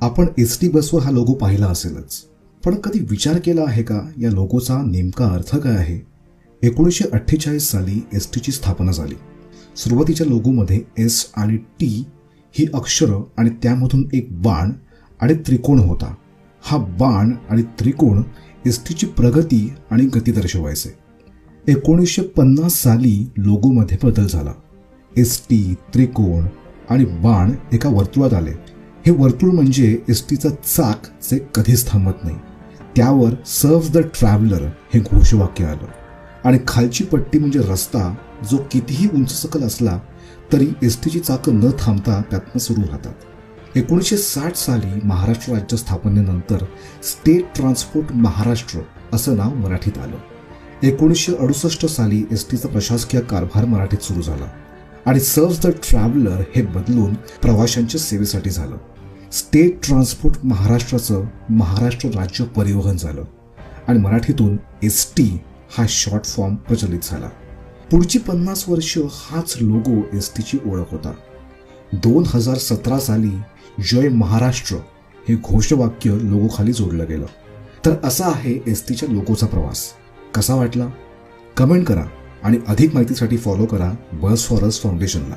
आपण एसटी बसवर हा लोगो पाहिला असेलच, पण कधी विचार केला आहे का या लोगोचा नेमका अर्थ काय आहे? 1948 साली एसटीची स्थापना झाली. सुरुवातीच्या लोगोमध्ये एस आणि टी ही अक्षरं आणि त्यामधून एक बाण आणि त्रिकोण होता. हा बाण आणि त्रिकोण एसटीची प्रगती आणि गती दर्शवायचे. 1950 साली लोगोमध्ये बदल झाला. एसटी, त्रिकोण आणि बाण एका वर्तुळात आले. हे वर्तुळ म्हणजे एसटीचं चाक जे कधीच थांबत नाही. त्यावर सर्व्ह द ट्रॅव्हलर हे घोषवाक्य आलं आणि खालची पट्टी म्हणजे रस्ता, जो कितीही उंचसखल असला तरी एसटीची चाकं न थांबता त्यातनं सुरू राहतात. 1960 साली महाराष्ट्र राज्य स्थापनेनंतर स्टेट ट्रान्सपोर्ट महाराष्ट्र असं नाव मराठीत आलं. 1968 साली एसटीचा प्रशासकीय कारभार मराठीत सुरू झाला आणि सर्व्ह द ट्रॅव्हलर हे बदलून प्रवाशांच्या सेवेसाठी झालं. स्टेट ट्रान्सपोर्ट महाराष्ट्राचं महाराष्ट्र राज्य परिवहन झालं आणि मराठीतून एसटी हा शॉर्ट फॉर्म प्रचलित झाला. पुढची 50 वर्ष हाच लोगो एसटीची ओळख होता. 2017 साली जय महाराष्ट्र हे घोषवाक्य लोगोखाली जोडलं गेलं. तर असा आहे एसटीच्या लोगोचा प्रवास. कसा वाटला? कमेंट करा आणि अधिक माहितीसाठी फॉलो करा बस फॉर अस फाउंडेशनला.